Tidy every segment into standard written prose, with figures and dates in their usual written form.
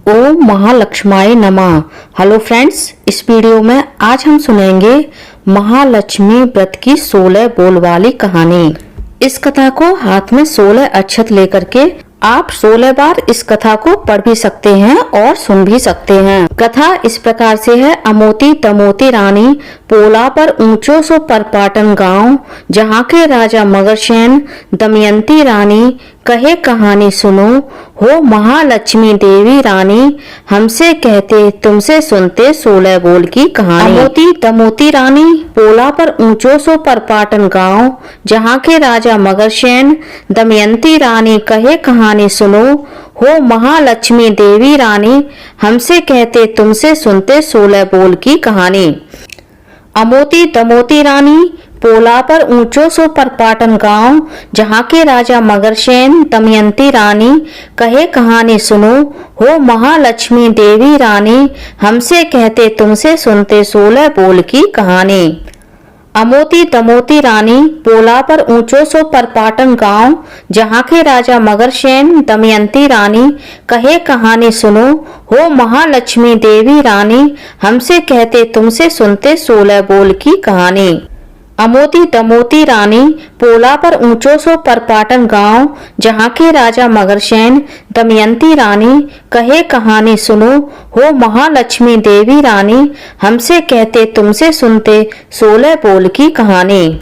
ओम महालक्ष्माय नमः। Hello friends, इस video में आज हम सुनेंगे महालक्ष्मी व्रत की 16 बोल वाली कहानी। इस कथा को हाथ में 16 अक्षत लेकर के आप 16 बार इस कथा को पढ़ भी सकते हैं और सुन भी सकते हैं। कथा इस प्रकार से है। अमोती तमोती रानी पोला पर ऊंचो सो परपाटन गांव, जहाँ के राजा मगरसेन दमयंती रानी कहे कहानी सुनो, हो महालक्ष्मी देवी रानी हमसे कहते तुमसे सुनते 16 बोल की कहानी। अमोती तमोती रानी पोला पर ऊंचो सो परपाटन गांव, जहाँ के राजा मगरसेन दमयंती रानी कहे कहानी सुनो, हो महालक्ष्मी देवी रानी हमसे कहते तुमसे सुनते 16 बोल की कहानी। अमोती तमोती रानी पोला पर ऊंचो सो परपाटन गांव, जहाँ के राजा मगरसेन दमयंती रानी कहे कहानी सुनो, हो महालक्ष्मी देवी रानी हमसे कहते तुमसे सुनते 16 बोल की कहानी। अमोती तमोती रानी पोला पर ऊंचो सो परपाटन गांव, जहाँ के राजा मगरसेन दमयंती रानी कहे कहानी सुनो, हो महालक्ष्मी देवी रानी हमसे कहते तुमसे सुनते 16 बोल की कहानी। अमोती तमोती रानी पोला पर ऊंचो सो परपाटन गांव, जहाँ के राजा मगरसेन दमयंती रानी कहे कहानी सुनो, हो महालक्ष्मी देवी रानी हमसे कहते तुमसे सुनते 16 बोल की कहानी।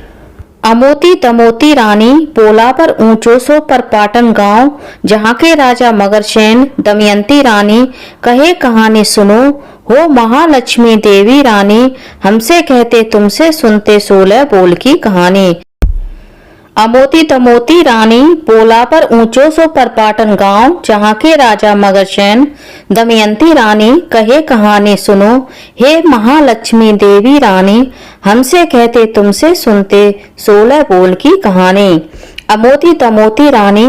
अमोती तमोती रानी पोला पर ऊंचो सो परपाटन गांव, जहाँ के राजा मगरसेन दमयंती रानी कहे कहानी सुनो, हो महालक्ष्मी देवी रानी हमसे कहते तुमसे सुनते 16 बोल की कहानी। अमोती तमोती रानी पोला पर ऊंचो सो परपाटन गांव, जहाँ के राजा मगरसेन दमयंती रानी कहे कहानी सुनो, हे महालक्ष्मी देवी रानी हमसे कहते तुमसे सुनते 16 बोल की कहानी। अमोती तमोती रानी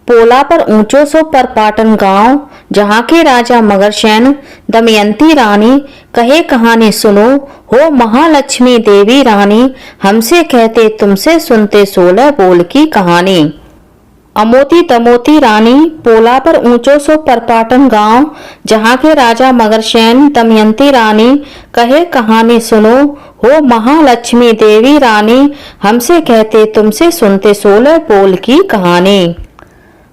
पोला पर ऊंचो सो परपाटन गांव, जहाँ के राजा मगरसेन दमयंती रानी कहे कहानी सुनो, हो महालक्ष्मी देवी रानी हमसे कहते तुमसे सुनते 16 बोल की कहानी। अमोती तमोती रानी पोला पर ऊंचो सो परपाटन गांव, जहाँ के राजा मगरसेन दमयंती रानी कहे कहानी सुनो, हो महालक्ष्मी देवी रानी हमसे कहते तुमसे सुनते 16 बोल की कहानी।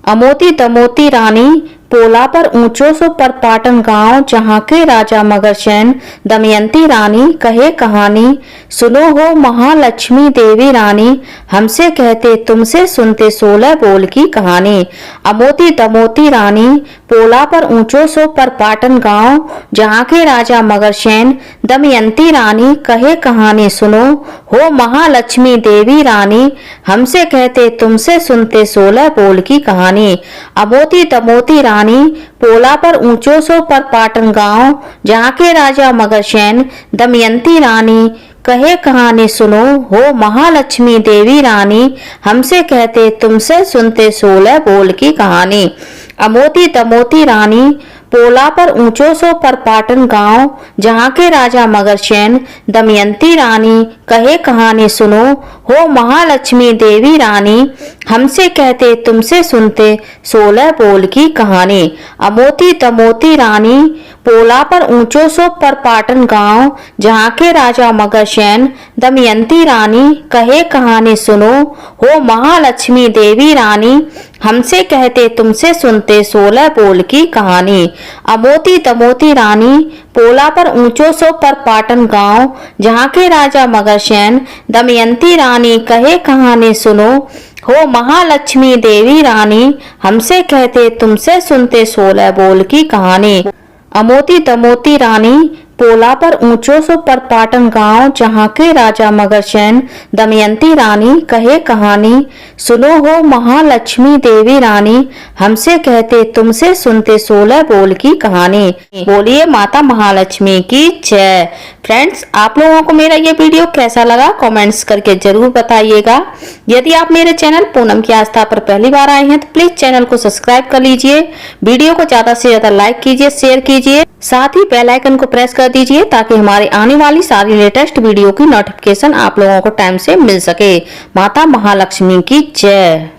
अमोती तमोती रानी पोला पर ऊंचो सो परपाटन गांव, जहाँ के राजा मगरसेन दमयंती रानी कहे कहानी सुनो, हो महालक्ष्मी देवी रानी हमसे कहते तुमसे सुनते 16 बोल की कहानी। अमोती तमोती रानी पोला पर ऊंचो सो परपाटन गांव, जहाँ के राजा मगरसेन दमयंती रानी कहे कहानी सुनो, हो महालक्ष्मी देवी रानी हमसे कहते तुमसे सुनते 16 बोल की कहानी। अमोती तमोती रानी पोला पर ऊंचो सो परपाटन गांव, जहाँ के राजा मगरसेन दमयंती रानी कहे कहानी सुनो, हो महालक्ष्मी देवी रानी हमसे कहते तुमसे सुनते 16 बोल की कहानी। अमोती तमोती रानी पोला पर ऊंचो सो परपाटन गांव, जहाँ के राजा मगरसेन दमयंती रानी कहे कहानी सुनो, हो महालक्ष्मी देवी रानी हमसे कहते तुमसे सुनते 16 बोल की कहानी। अमोती तमोती रानी पोला पर ऊंचो सो परपाटन गांव, जहाँ के राजा मगरसेन दमयंती रानी कहे कहानी सुनो, हो महालक्ष्मी देवी रानी हमसे कहते तुमसे सुनते 16 बोल की कहानी। अमोती तमोती रानी पोला पर ऊंचो सो परपाटन गांव, जहाँ के राजा मगरसेन दमयंती रानी कहे कहानी सुनो, हो महालक्ष्मी देवी रानी हमसे कहते तुमसे सुनते 16 बोल की कहानी। अमोती तमोती रानी पोला पर ऊंचो सो परपाटन गांव, जहाँ के राजा मगरसेन दमयंती रानी कहे कहानी सुनो, हो महालक्ष्मी देवी रानी हमसे कहते तुमसे सुनते 16 बोल की कहानी। बोलिए माता महालक्ष्मी की जय। फ्रेंड्स, आप लोगों को मेरा ये वीडियो कैसा लगा कमेंट्स करके जरूर बताइएगा। यदि आप मेरे चैनल पूनम की आस्था पर पहली बार आए हैं तो प्लीज चैनल को सब्सक्राइब कर लीजिए। वीडियो को ज्यादा से ज्यादा लाइक कीजिए, शेयर कीजिए, साथ ही बेल आइकन को प्रेस कर दीजिए ताकि हमारे आने वाली सारी लेटेस्ट वीडियो की नोटिफिकेशन आप लोगों को टाइम से मिल सके। माता महालक्ष्मी की जय।